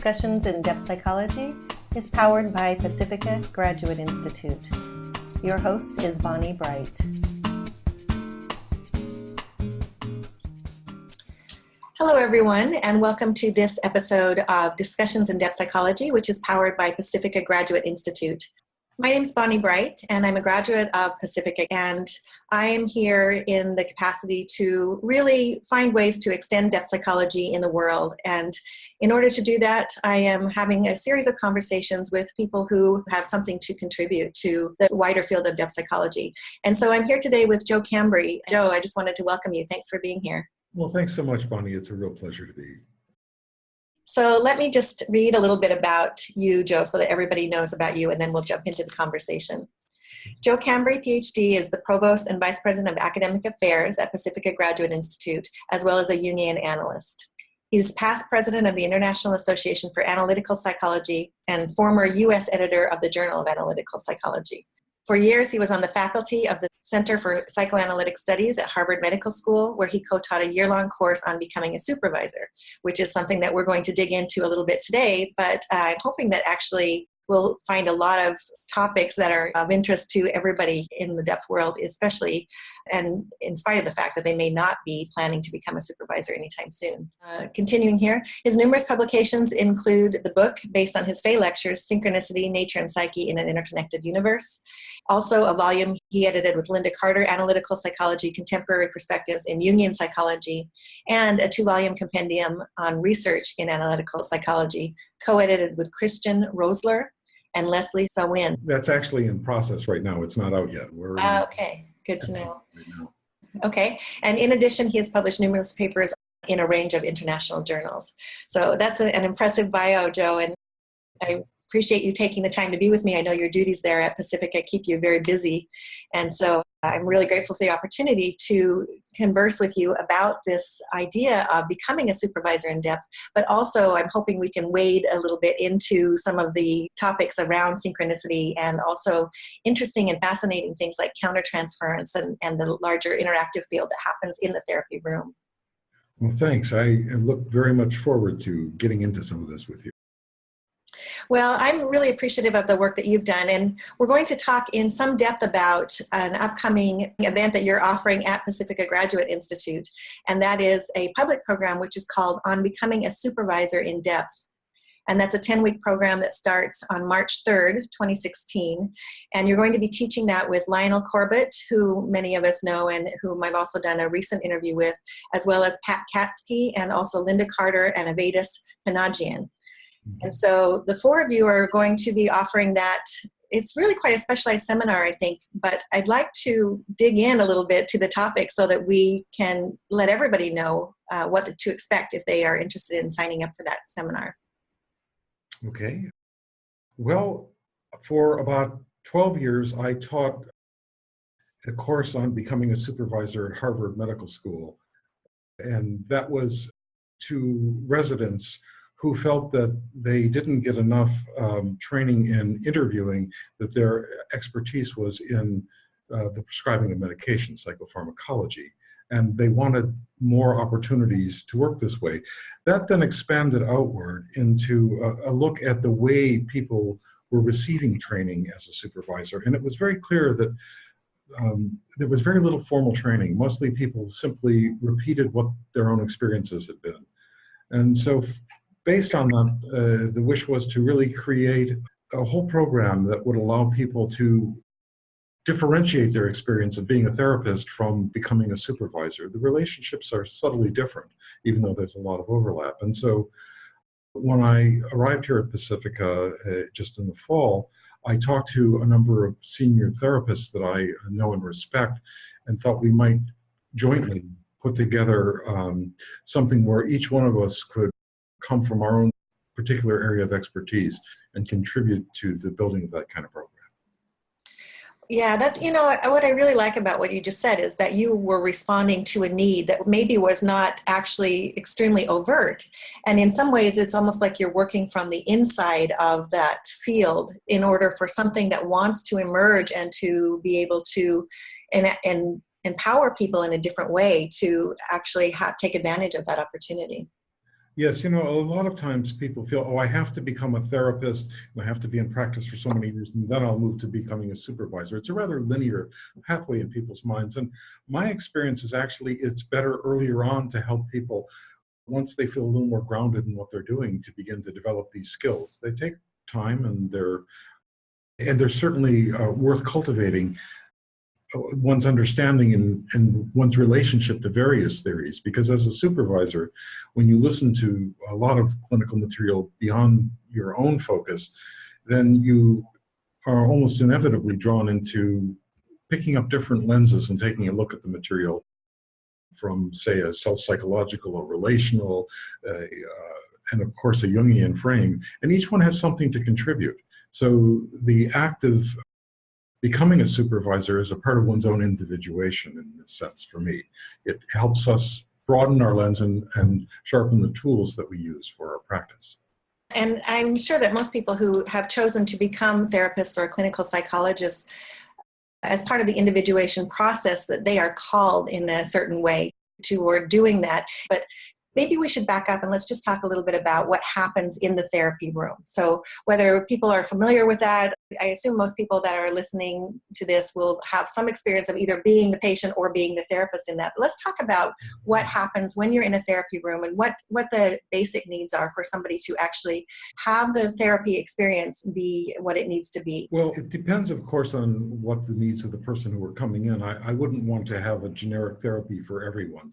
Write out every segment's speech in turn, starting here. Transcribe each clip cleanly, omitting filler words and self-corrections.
Discussions in Depth Psychology is powered by Pacifica Graduate Institute. Your host is Bonnie Bright. Hello, everyone, and welcome to this episode of Discussions in Depth Psychology, which is powered by Pacifica Graduate Institute. My name is Bonnie Bright, and I'm a graduate of Pacifica, and I am here in the capacity to really find ways to extend depth psychology in the world. And in order to do that, I am having a series of conversations with people who have something to contribute to the wider field of depth psychology. And so I'm here today with Joe Cambray. Joe, I just wanted to welcome you. Thanks for being here. Well, thanks so much, Bonnie. It's a real pleasure to be here. So let me just read a little bit about you, Joe, so that everybody knows about you, and then we'll jump into the conversation. Joe Cambray, Ph.D., is the Provost and Vice President of Academic Affairs at Pacifica Graduate Institute, as well as a Jungian analyst. He's past president of the International Association for Analytical Psychology and former U.S. editor of the Journal of Analytical Psychology. For years, he was on the faculty of the Center for Psychoanalytic Studies at Harvard Medical School, where he co-taught a year-long course on becoming a supervisor, which is something that we're going to dig into a little bit today, but I'm hoping that actually we'll find a lot of topics that are of interest to everybody in the depth world, especially, and in spite of the fact that they may not be planning to become a supervisor anytime soon. Continuing here, his numerous publications include the book based on his Fay lectures, Synchronicity, Nature and Psyche in an Interconnected Universe. Also a volume he edited with Linda Carter, Analytical Psychology, Contemporary Perspectives in Jungian Psychology, and a 2-volume compendium on research in analytical psychology, co-edited with Christian Rosler and Leslie Sawin. That's actually in process right now. It's not out yet. Okay, good to know. Right now. Okay, and in addition, he has published numerous papers in a range of international journals. So that's an impressive bio, Joe, and I appreciate you taking the time to be with me. I know your duties there at Pacifica keep you very busy, and so I'm really grateful for the opportunity to converse with you about this idea of becoming a supervisor in depth, but also I'm hoping we can wade a little bit into some of the topics around synchronicity and also interesting and fascinating things like countertransference and the larger interactive field that happens in the therapy room. Well, thanks. I look very much forward to getting into some of this with you. Well, I'm really appreciative of the work that you've done, and we're going to talk in some depth about an upcoming event that you're offering at Pacifica Graduate Institute, and that is a public program which is called On Becoming a Supervisor in Depth. And that's a 10-week program that starts on March 3rd, 2016. And you're going to be teaching that with Lionel Corbett, who many of us know and whom I've also done a recent interview with, as well as Pat Katsky and also Linda Carter and Avedis Panagian. And so the four of you are going to be offering that. It's really quite a specialized seminar, I think, but I'd like to dig in a little bit to the topic so that we can let everybody know what to expect if they are interested in signing up for that seminar. Okay. Well, for about 12 years, I taught a course on becoming a supervisor at Harvard Medical School, and that was to residents who felt that they didn't get enough training in interviewing, that their expertise was in the prescribing of medication, psychopharmacology, and they wanted more opportunities to work this way. That then expanded outward into a look at the way people were receiving training as a supervisor, and it was very clear that there was very little formal training. Mostly people simply repeated what their own experiences had been. And so based on that, the wish was to really create a whole program that would allow people to differentiate their experience of being a therapist from becoming a supervisor. The relationships are subtly different, even though there's a lot of overlap. And so when I arrived here at Pacifica just in the fall, I talked to a number of senior therapists that I know and respect and thought we might jointly put together something where each one of us could come from our own particular area of expertise and contribute to the building of that kind of program. Yeah, that's, you know, what I really like about what you just said is that you were responding to a need that maybe was not actually extremely overt. And in some ways, it's almost like you're working from the inside of that field in order for something that wants to emerge and to be able to and empower people in a different way to actually take advantage of that opportunity. Yes, a lot of times people feel, oh, I have to become a therapist and I have to be in practice for so many years and then I'll move to becoming a supervisor. It's a rather linear pathway in people's minds. And my experience is actually it's better earlier on to help people once they feel a little more grounded in what they're doing to begin to develop these skills. They take time and they're certainly worth cultivating one's understanding and one's relationship to various theories. Because as a supervisor, when you listen to a lot of clinical material beyond your own focus, then you are almost inevitably drawn into picking up different lenses and taking a look at the material from, say, a self-psychological or relational, and of course a Jungian frame, and each one has something to contribute. So the act of becoming a supervisor is a part of one's own individuation in this sense for me. It helps us broaden our lens and sharpen the tools that we use for our practice. And I'm sure that most people who have chosen to become therapists or clinical psychologists as part of the individuation process, that they are called in a certain way toward doing that. But maybe we should back up and let's just talk a little bit about what happens in the therapy room. So whether people are familiar with that, I assume most people that are listening to this will have some experience of either being the patient or being the therapist in that. But let's talk about what happens when you're in a therapy room and what the basic needs are for somebody to actually have the therapy experience be what it needs to be. Well, it depends, of course, on what the needs of the person who are coming in. I wouldn't want to have a generic therapy for everyone.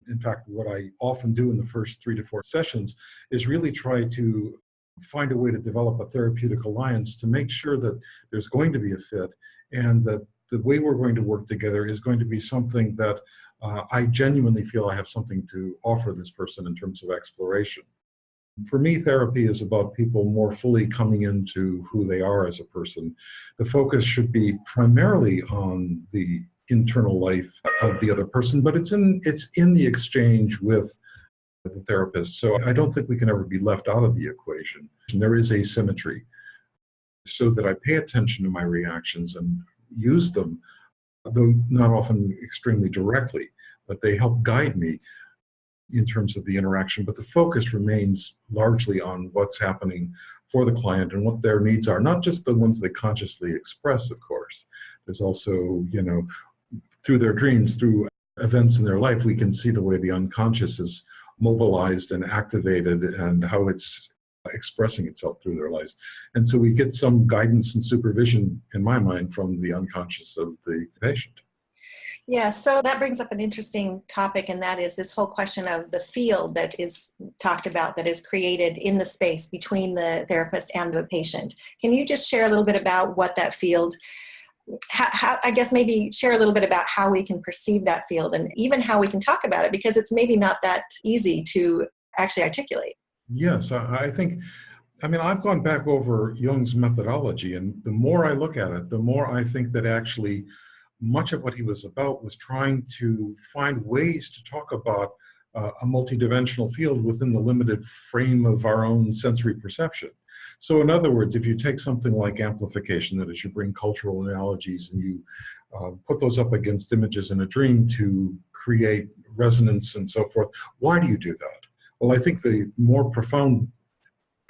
In fact, what I often do in the first 3 to 4 sessions is really try to find a way to develop a therapeutic alliance to make sure that there's going to be a fit and that the way we're going to work together is going to be something that I genuinely feel I have something to offer this person in terms of exploration. For me, therapy is about people more fully coming into who they are as a person. The focus should be primarily on the internal life of the other person, but it's in the exchange with the therapist. So I don't think we can ever be left out of the equation. And there is asymmetry, so that I pay attention to my reactions and use them, though not often extremely directly, but they help guide me in terms of the interaction. But the focus remains largely on what's happening for the client and what their needs are, not just the ones they consciously express, of course. There's also, through their dreams, through events in their life, we can see the way the unconscious is mobilized and activated and how it's expressing itself through their lives. And so we get some guidance and supervision, in my mind, from the unconscious of the patient. Yeah, so that brings up an interesting topic, and that is this whole question of the field that is talked about, that is created in the space between the therapist and the patient. Can you just share a little bit about what that field, I guess maybe share a little bit about how we can perceive that field and even how we can talk about it, because it's maybe not that easy to actually articulate. Yes, I think, I've gone back over Jung's methodology, and the more I look at it, the more I think that actually much of what he was about was trying to find ways to talk about a multidimensional field within the limited frame of our own sensory perception. So in other words, if you take something like amplification, that is, you bring cultural analogies and you put those up against images in a dream to create resonance and so forth, why do you do that? Well, I think the more profound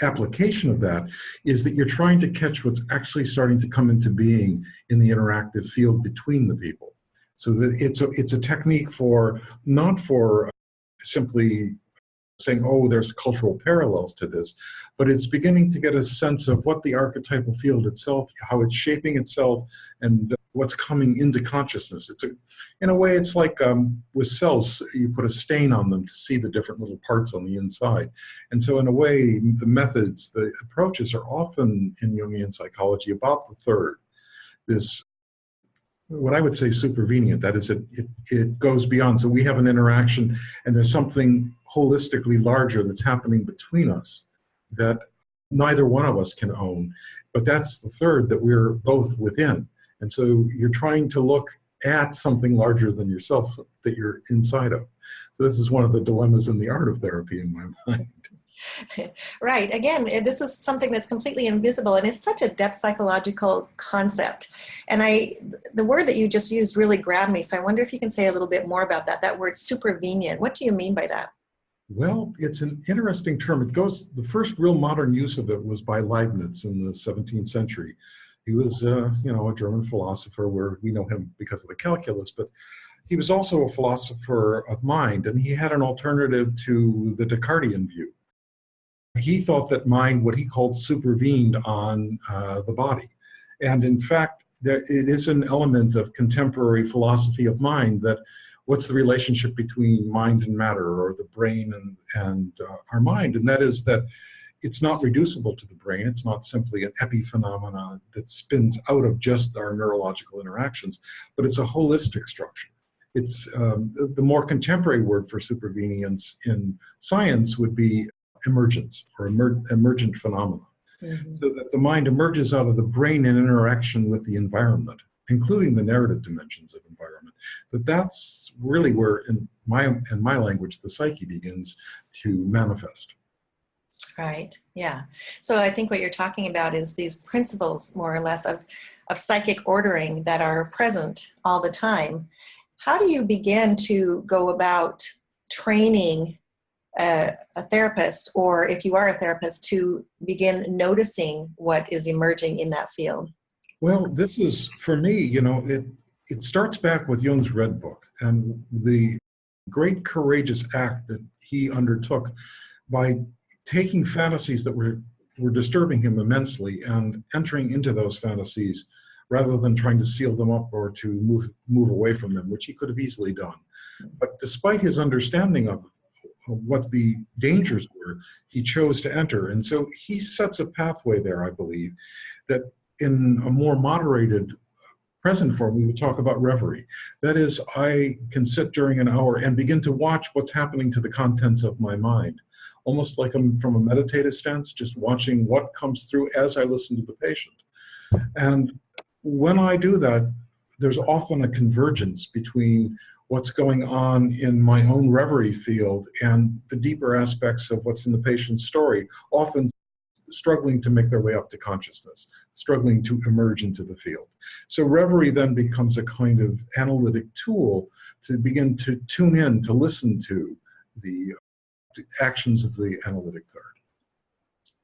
application of that is that you're trying to catch what's actually starting to come into being in the interactive field between the people. So that it's a technique for, not for simply saying, oh, there's cultural parallels to this, but it's beginning to get a sense of what the archetypal field itself, how it's shaping itself, and what's coming into consciousness. In a way, it's like with cells, you put a stain on them to see the different little parts on the inside. And so in a way, the methods, the approaches are often in Jungian psychology about the third. This, what I would say, supervenient, that is, it goes beyond. So we have an interaction and there's something holistically larger that's happening between us that neither one of us can own. But that's the third that we're both within. And so you're trying to look at something larger than yourself that you're inside of. So this is one of the dilemmas in the art of therapy in my mind. Right. Again, this is something that's completely invisible, and it's such a depth psychological concept. And the word that you just used really grabbed me. So I wonder if you can say a little bit more about that word supervenient. What do you mean by that? Well, it's an interesting term. The first real modern use of it was by Leibniz in the 17th century. He was, a German philosopher, where we know him because of the calculus, but he was also a philosopher of mind, and he had an alternative to the Descartesian view. He thought that mind, what he called, supervened on the body. And in fact, it is an element of contemporary philosophy of mind that what's the relationship between mind and matter, or the brain and our mind? And that is that it's not reducible to the brain. It's not simply an epiphenomena that spins out of just our neurological interactions, but it's a holistic structure. It's the more contemporary word for supervenience in science would be emergence, or emergent phenomena. Mm-hmm. So that the mind emerges out of the brain in interaction with the environment, including the narrative dimensions of environment. That's really where, in my language, the psyche begins to manifest. Right, yeah. So I think what you're talking about is these principles, more or less, of psychic ordering that are present all the time. How do you begin to go about training a therapist, or if you are a therapist, to begin noticing what is emerging in that field? Well, this is, for me, it starts back with Jung's Red Book and the great courageous act that he undertook by taking fantasies that were disturbing him immensely and entering into those fantasies rather than trying to seal them up or to move away from them, which he could have easily done. But despite his understanding of what the dangers were, he chose to enter. And so he sets a pathway there, I believe, that in a more moderated present form, we would talk about reverie. That is, I can sit during an hour and begin to watch what's happening to the contents of my mind, almost like I'm from a meditative stance, just watching what comes through as I listen to the patient. And when I do that, there's often a convergence between what's going on in my own reverie field and the deeper aspects of what's in the patient's story, often struggling to make their way up to consciousness, struggling to emerge into the field. So reverie then becomes a kind of analytic tool to begin to tune in, to listen to the actions of the analytic third.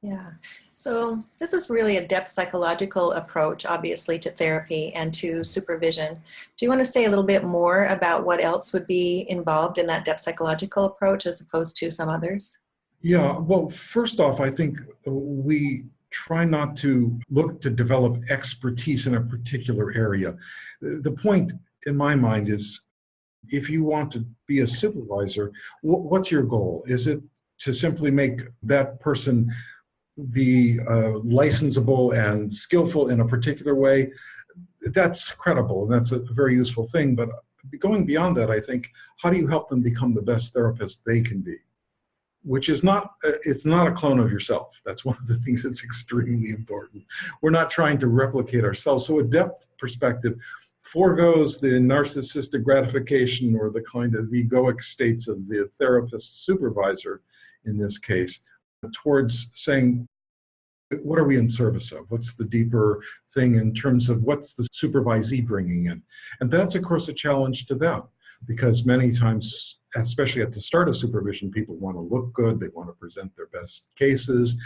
Yeah. So this is really a depth psychological approach, obviously, to therapy and to supervision. Do you want to say a little bit more about what else would be involved in that depth psychological approach as opposed to some others? Yeah, well, first off, I think we try not to look to develop expertise in a particular area. The point, in my mind, is if you want to be a supervisor, what's your goal? Is it to simply make that person be licensable and skillful in a particular way? That's credible, and that's a very useful thing. But going beyond that, I think, how do you help them become the best therapist they can be? Which is it's not a clone of yourself. That's one of the things that's extremely important. We're not trying to replicate ourselves. So a depth perspective foregoes the narcissistic gratification or the kind of egoic states of the therapist supervisor in this case, towards saying, what are we in service of? What's the deeper thing in terms of what's the supervisee bringing in? And that's, of course, a challenge to them, because many times, especially at the start of supervision, people want to look good, they want to present their best cases,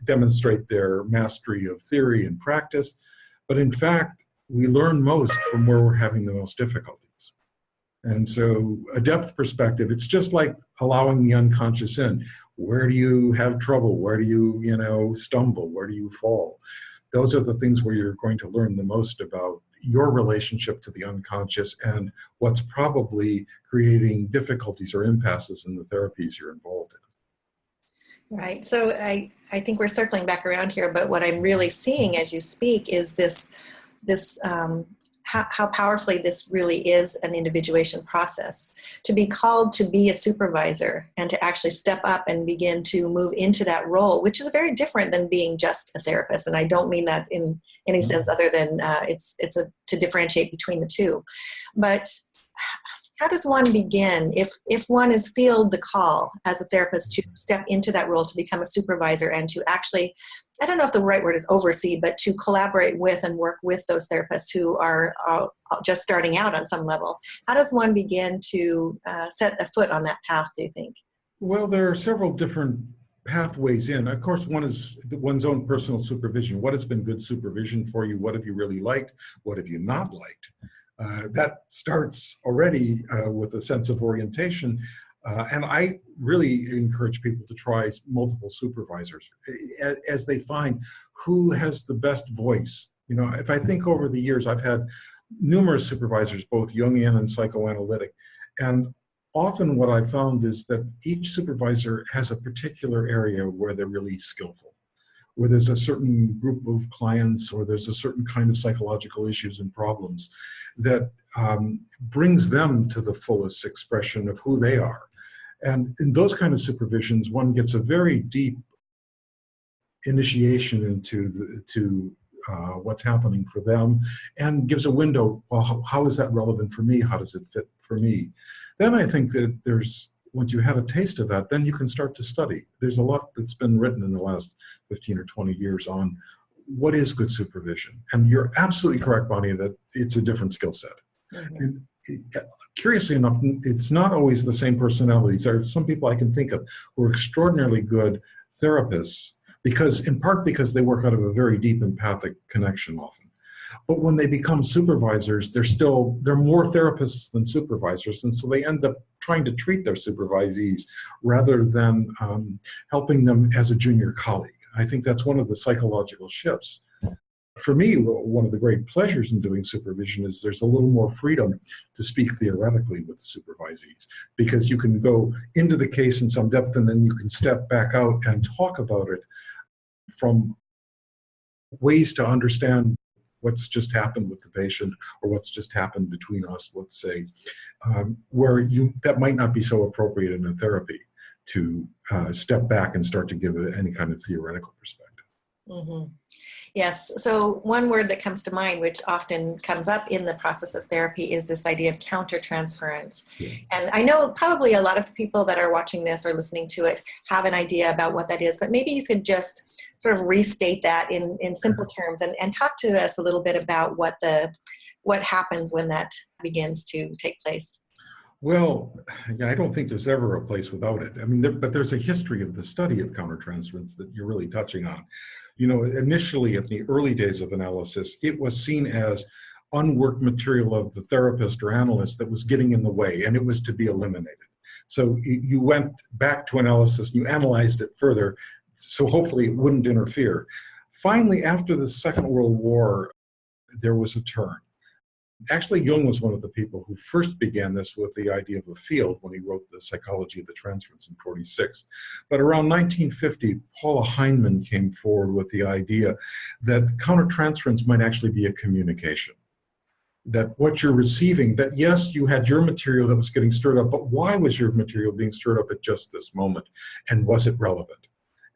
demonstrate their mastery of theory and practice. But in fact, we learn most from where we're having the most difficulties. And so a depth perspective, it's just like allowing the unconscious in. Where do you have trouble? Where do you, stumble? Where do you fall? Those are the things where you're going to learn the most about your relationship to the unconscious and what's probably creating difficulties or impasses in the therapies you're involved in. Right. So I think we're circling back around here, but what I'm really seeing as you speak is this how powerfully this really is an individuation process. To be called to be a supervisor and to actually step up and begin to move into that role, which is very different than being just a therapist. And I don't mean that in any sense other than it's to differentiate between the two. But how does one begin if one is feel the call as a therapist to step into that role, to become a supervisor and to actually, I don't know if the right word is oversee, but to collaborate with and work with those therapists who are just starting out on some level? How does one begin to set a foot on that path, do you think? Well, there are several different pathways in. Of course, one is one's own personal supervision. What has been good supervision for you? What have you really liked? What have you not liked? That starts already with a sense of orientation. And I really encourage people to try multiple supervisors as they find who has the best voice. You know, if I think over the years, I've had numerous supervisors, both Jungian and psychoanalytic. And often what I found is that each supervisor has a particular area where they're really skillful, where there's a certain group of clients or there's a certain kind of psychological issues and problems that brings them to the fullest expression of who they are. And in those kind of supervisions, one gets a very deep initiation into what's happening for them and gives a window, well, how is that relevant for me? How does it fit for me? Then I think that once you have a taste of that, then you can start to study. There's a lot that's been written in the last 15 or 20 years on what is good supervision. And you're absolutely correct, Bonnie, that it's a different skill set. Mm-hmm. And curiously enough, it's not always the same personalities. There are some people I can think of who are extraordinarily good therapists, in part because they work out of a very deep empathic connection often. But when they become supervisors, they're more therapists than supervisors, and so they end up trying to treat their supervisees rather than helping them as a junior colleague. I think that's one of the psychological shifts. For me, one of the great pleasures in doing supervision is there's a little more freedom to speak theoretically with supervisees, because you can go into the case in some depth and then you can step back out and talk about it from ways to understand what's just happened with the patient or what's just happened between us, let's say, where that might not be so appropriate in a therapy to step back and start to give it any kind of theoretical perspective. Mm-hmm. Yes. So one word that comes to mind, which often comes up in the process of therapy, is this idea of countertransference. Yes. And I know probably a lot of people that are watching this or listening to it have an idea about what that is, but maybe you could just sort of restate that in simple terms and talk to us a little bit about what happens when that begins to take place. Well, yeah, I don't think there's ever a place without it. I mean, but there's a history of the study of countertransference that you're really touching on. You know, initially in the early days of analysis, it was seen as unworked material of the therapist or analyst that was getting in the way, and it was to be eliminated. So you went back to analysis, and you analyzed it further, so hopefully it wouldn't interfere. Finally, after the Second World War, there was a turn. Actually, Jung was one of the people who first began this with the idea of a field when he wrote The Psychology of the Transference in 1946. But around 1950, Paula Heinemann came forward with the idea that countertransference might actually be a communication. That what you're receiving, that yes, you had your material that was getting stirred up, but why was your material being stirred up at just this moment? And was it relevant?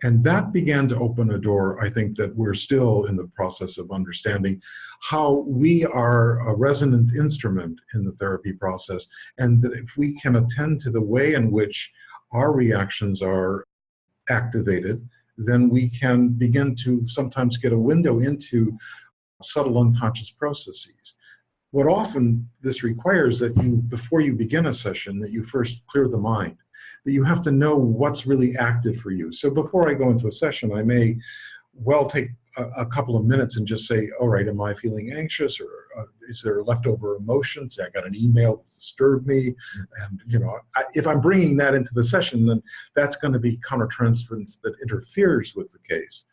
And that began to open a door, I think, that we're still in the process of understanding how we are a resonant instrument in the therapy process, and that if we can attend to the way in which our reactions are activated, then we can begin to sometimes get a window into subtle unconscious processes. What often this requires that you, before you begin a session, that you first clear the mind, that you have to know what's really active for you. So before I go into a session, I may well take a couple of minutes and just say, all right, am I feeling anxious, or is there leftover emotions? Say, I got an email that disturbed me. And, you know, if I'm bringing that into the session, then that's going to be countertransference that interferes with the case.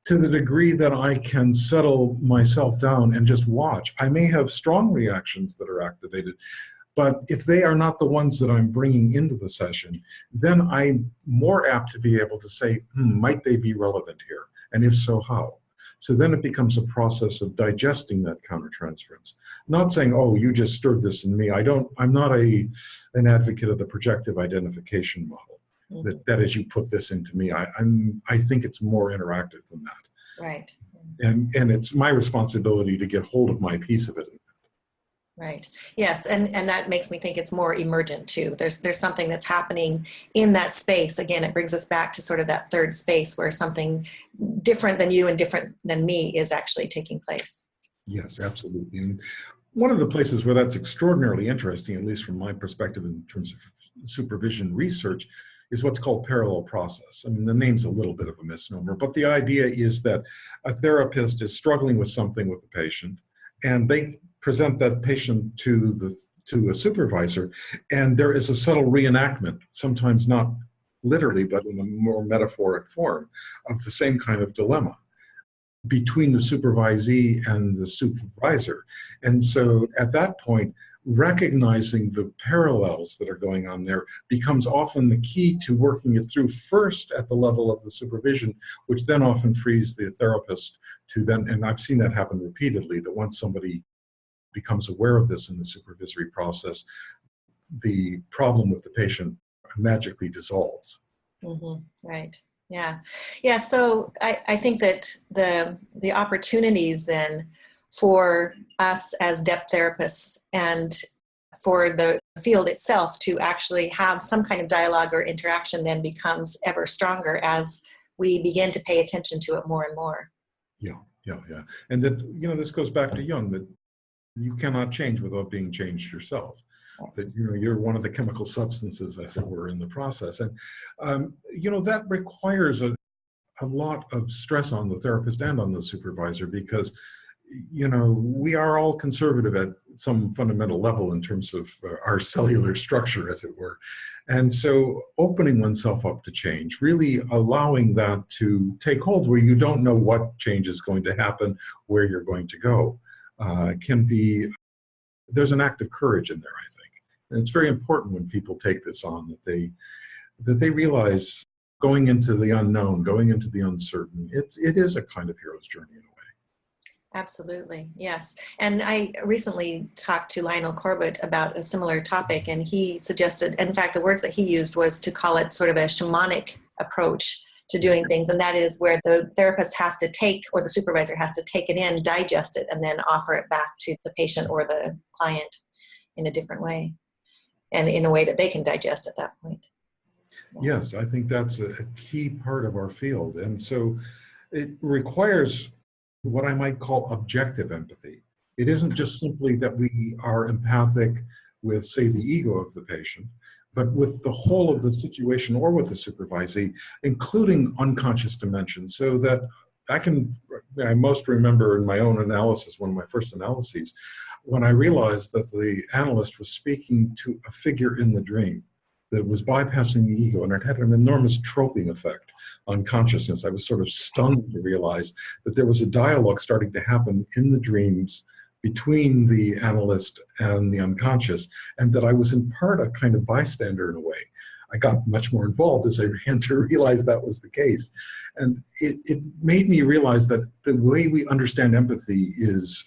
To the degree that I can settle myself down and just watch, I may have strong reactions that are activated, but if they are not the ones that I'm bringing into the session, then I'm more apt to be able to say, might they be relevant here? And if so, how? So then it becomes a process of digesting that countertransference. Not saying, oh, you just stirred this in me. I'm not an advocate of the projective identification model. Mm-hmm. That is, you put this into me. I think it's more interactive than that. Right. And it's my responsibility to get hold of my piece of it. Right. Yes, and that makes me think it's more emergent too. There's something that's happening in that space. Again, it brings us back to sort of that third space where something different than you and different than me is actually taking place. Yes, absolutely. And one of the places where that's extraordinarily interesting, at least from my perspective in terms of supervision research, is what's called parallel process. I mean, the name's a little bit of a misnomer, but the idea is that a therapist is struggling with something with the patient, and they present that patient to a supervisor, and there is a subtle reenactment, sometimes not literally, but in a more metaphoric form, of the same kind of dilemma between the supervisee and the supervisor. And so at that point, recognizing the parallels that are going on there becomes often the key to working it through, first at the level of the supervision, which then often frees the therapist to then, and I've seen that happen repeatedly, that once somebody becomes aware of this in the supervisory process, the problem with the patient magically dissolves. Mm-hmm. Right. Yeah. Yeah. So I think that the opportunities then for us as depth therapists and for the field itself to actually have some kind of dialogue or interaction then becomes ever stronger as we begin to pay attention to it more and more. Yeah. And that, this goes back to Jung, that you cannot change without being changed yourself. That you're one of the chemical substances, as it were, in the process. And that requires a lot of stress on the therapist and on the supervisor, because we are all conservative at some fundamental level in terms of our cellular structure, as it were. And so opening oneself up to change, really allowing that to take hold, where you don't know what change is going to happen, where you're going to go, there's an act of courage in there, I think. And it's very important when people take this on, that they realize going into the unknown, going into the uncertain, it is a kind of hero's journey in a way. Absolutely, yes. And I recently talked to Lionel Corbett about a similar topic, and he suggested, in fact, the words that he used was to call it sort of a shamanic approach to doing things, and that is where the therapist has to take, or the supervisor has to take it in, digest it, and then offer it back to the patient or the client in a different way, and in a way that they can digest at that point. Yes, I think that's a key part of our field. And so it requires what I might call objective empathy. It isn't just simply that we are empathic with, say, the ego of the patient, but with the whole of the situation, or with the supervisee, including unconscious dimensions, so that I most remember in my own analysis, one of my first analyses, when I realized that the analyst was speaking to a figure in the dream that was bypassing the ego, and it had an enormous troping effect on consciousness. I was sort of stunned to realize that there was a dialogue starting to happen in the dreams between the analyst and the unconscious, and that I was in part a kind of bystander in a way. I got much more involved as I began to realize that was the case. And it made me realize that the way we understand empathy is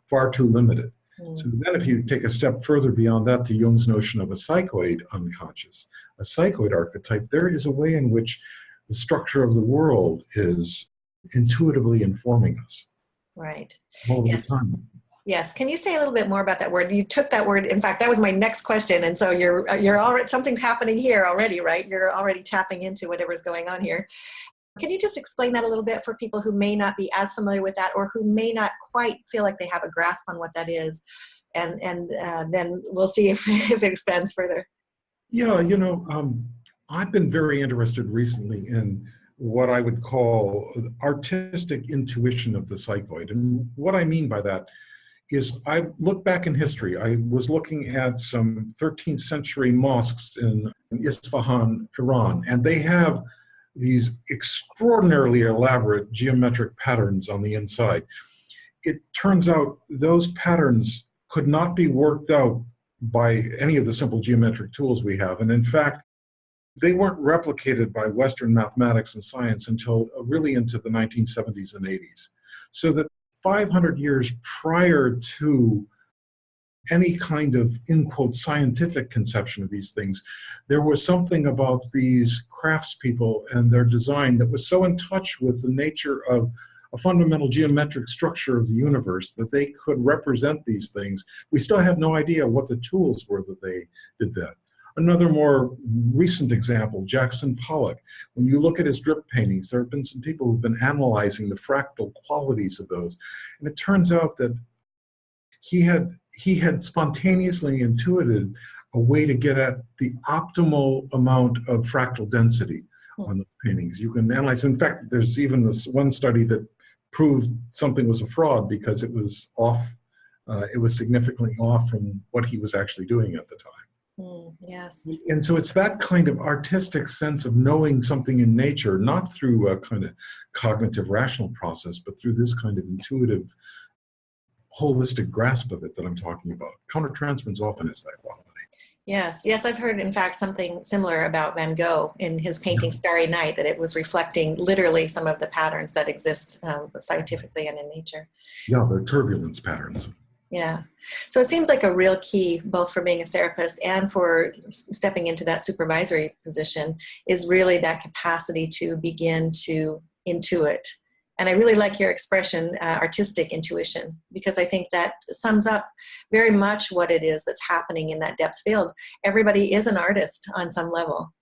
far too limited. So then if you take a step further beyond that to Jung's notion of a psychoid unconscious, a psychoid archetype, there is a way in which the structure of the world is intuitively informing us. Right. All Yes. the time. Yes. Can you say a little bit more about that word? You took that word. In fact, that was my next question. And so you're already, something's happening here already, right? You're already tapping into whatever's going on here. Can you just explain that a little bit for people who may not be as familiar with that, or who may not quite feel like they have a grasp on what that is? And then we'll see if it expands further. Yeah, I've been very interested recently in what I would call artistic intuition of the psychoid. And what I mean by that is, I look back in history. I was looking at some 13th century mosques in Isfahan, Iran, and they have these extraordinarily elaborate geometric patterns on the inside. It turns out those patterns could not be worked out by any of the simple geometric tools we have. And in fact, they weren't replicated by Western mathematics and science until really into the 1970s and 80s. So that 500 years prior to any kind of, in quote, scientific conception of these things, there was something about these craftspeople and their design that was so in touch with the nature of a fundamental geometric structure of the universe that they could represent these things. We still have no idea what the tools were that they did that. Another more recent example, Jackson Pollack. When you look at his drip paintings, there have been some people who've been analyzing the fractal qualities of those. And it turns out that he he had spontaneously intuited a way to get at the optimal amount of fractal density on the paintings. You can analyze. In fact, there's even this one study that proved something was a fraud because it was off. It was significantly off from what he was actually doing at the time. Yes. And so it's that kind of artistic sense of knowing something in nature, not through a kind of cognitive rational process, but through this kind of intuitive, holistic grasp of it that I'm talking about. Countertransference often is that quality. Yes, yes, I've heard, in fact, something similar about Van Gogh in his painting Starry Night, that it was reflecting literally some of the patterns that exist scientifically and in nature. Yeah, the turbulence patterns. Yeah. So it seems like a real key, both for being a therapist and for stepping into that supervisory position, is really that capacity to begin to intuit. And I really like your expression, artistic intuition, because I think that sums up very much what it is that's happening in that depth field. Everybody is an artist on some level.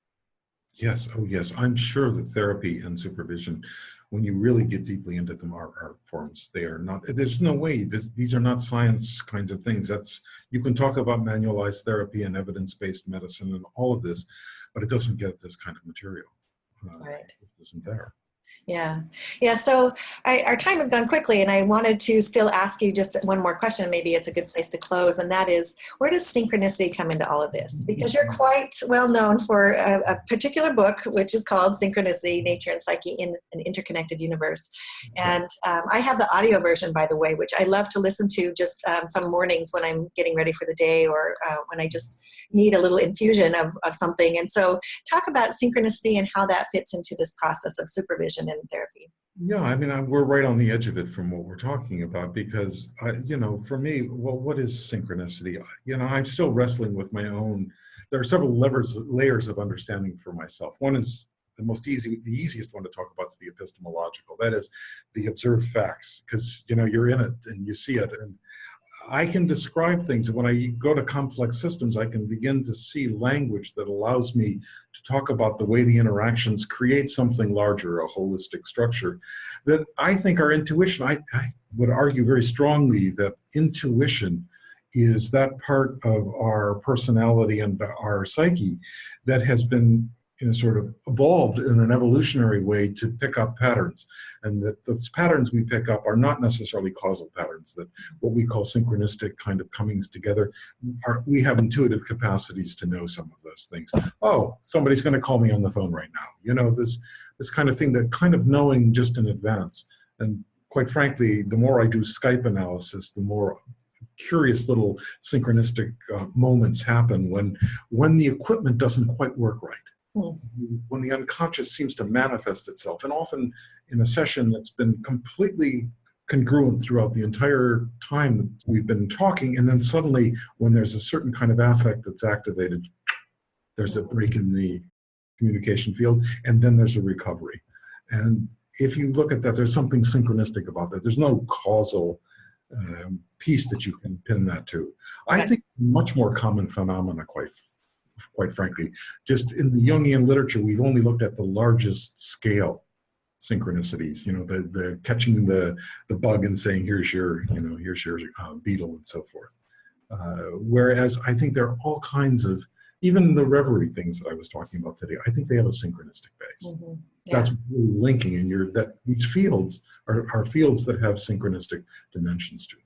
Yes, oh yes. I'm sure that therapy and supervision, when you really get deeply into them, are art forms. They are not, there's no way, these are not science kinds of things. You can talk about manualized therapy and evidence-based medicine and all of this, but it doesn't get this kind of material. Right. It isn't there. Yeah. Yeah. So our time has gone quickly, and I wanted to still ask you just one more question. Maybe it's a good place to close. And that is, where does synchronicity come into all of this? Because you're quite well known for a particular book, which is called Synchronicity, Nature and Psyche in an Interconnected Universe. And I have the audio version, by the way, which I love to listen to just some mornings when I'm getting ready for the day, or when I just need a little infusion of something. And so talk about synchronicity and how that fits into this process of supervision and therapy. Yeah, I mean, we're right on the edge of it from what we're talking about, because, for me, well, what is synchronicity? I'm still wrestling with my own. There are several layers of understanding for myself. One is the easiest one to talk about is the epistemological. That is the observed facts, because, you're in it and you see it. And I can describe things. When I go to complex systems, I can begin to see language that allows me to talk about the way the interactions create something larger, a holistic structure, that I think our intuition, I would argue very strongly that intuition is that part of our personality and our psyche that has been sort of evolved in an evolutionary way to pick up patterns, and that those patterns we pick up are not necessarily causal patterns, that what we call synchronistic kind of comings together, we have intuitive capacities to know some of those things. Oh, somebody's going to call me on the phone right now. This kind of thing, that kind of knowing just in advance. And quite frankly, the more I do Skype analysis, the more curious little synchronistic moments happen when the equipment doesn't quite work right. When the unconscious seems to manifest itself, and often in a session that's been completely congruent throughout the entire time that we've been talking, and then suddenly when there's a certain kind of affect that's activated, there's a break in the communication field, and then there's a recovery. And if you look at that, there's something synchronistic about that. There's no causal piece that you can pin that to. I think much more common phenomena, quite frankly. Just in the Jungian literature, we've only looked at the largest scale synchronicities, the catching the bug and saying, here's your beetle and so forth. Whereas I think there are all kinds of, even the reverie things that I was talking about today, I think they have a synchronistic base. Yeah. That's really linking, and that these fields are fields that have synchronistic dimensions to them.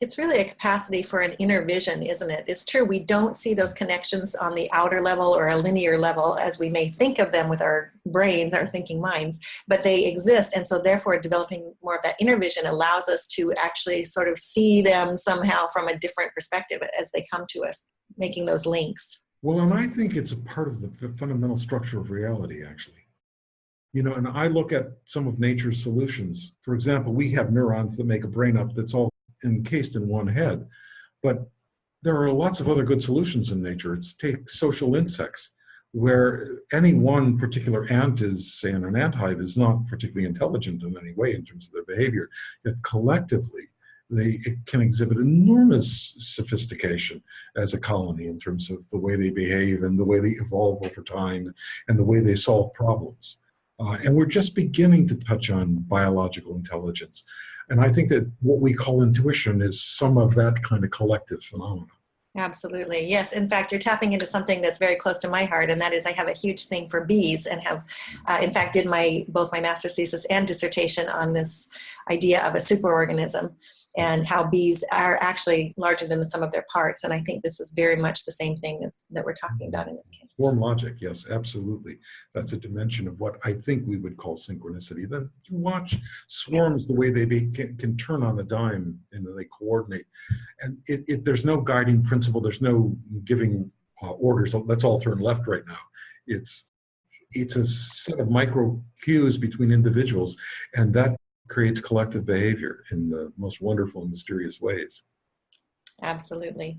It's really a capacity for an inner vision, isn't it? It's true, we don't see those connections on the outer level or a linear level as we may think of them with our brains, our thinking minds, but they exist. And so therefore developing more of that inner vision allows us to actually sort of see them somehow from a different perspective as they come to us, making those links. Well, and I think it's a part of the fundamental structure of reality, actually. And I look at some of nature's solutions. For example, we have neurons that make a brain up that's all encased in one head, but there are lots of other good solutions in nature. Take social insects, where any one particular ant is, say, in an ant hive, is not particularly intelligent in any way in terms of their behavior, yet collectively they can exhibit enormous sophistication as a colony in terms of the way they behave and the way they evolve over time and the way they solve problems. And we're just beginning to touch on biological intelligence. And I think that what we call intuition is some of that kind of collective phenomenon. Absolutely. Yes. In fact, you're tapping into something that's very close to my heart, and that is I have a huge thing for bees and have, in fact, did both my master's thesis and dissertation on this idea of a superorganism and how bees are actually larger than the sum of their parts. And I think this is very much the same thing that we're talking about in this case. Form logic, yes, absolutely. That's a dimension of what I think we would call synchronicity. Then you watch swarms, the way they can turn on a dime and they coordinate. And there's no guiding principle. There's no giving orders. Let's all turn left right now. It's a set of micro cues between individuals, and that creates collective behavior in the most wonderful and mysterious ways. Absolutely.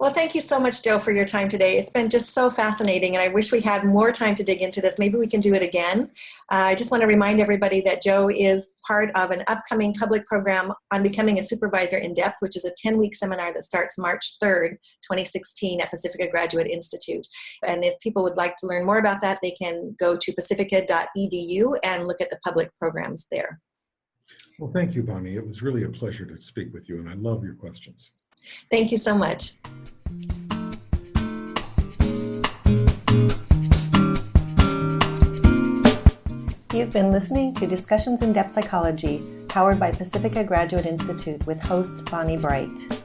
Well, thank you so much, Joe, for your time today. It's been just so fascinating, and I wish we had more time to dig into this. Maybe we can do it again. I just want to remind everybody that Joe is part of an upcoming public program on becoming a supervisor in depth, which is a 10-week seminar that starts March 3rd, 2016 at Pacifica Graduate Institute. And if people would like to learn more about that, they can go to pacifica.edu and look at the public programs there. Well, thank you, Bonnie. It was really a pleasure to speak with you, and I love your questions. Thank you so much. You've been listening to Discussions in Depth Psychology, powered by Pacifica Graduate Institute with host Bonnie Bright.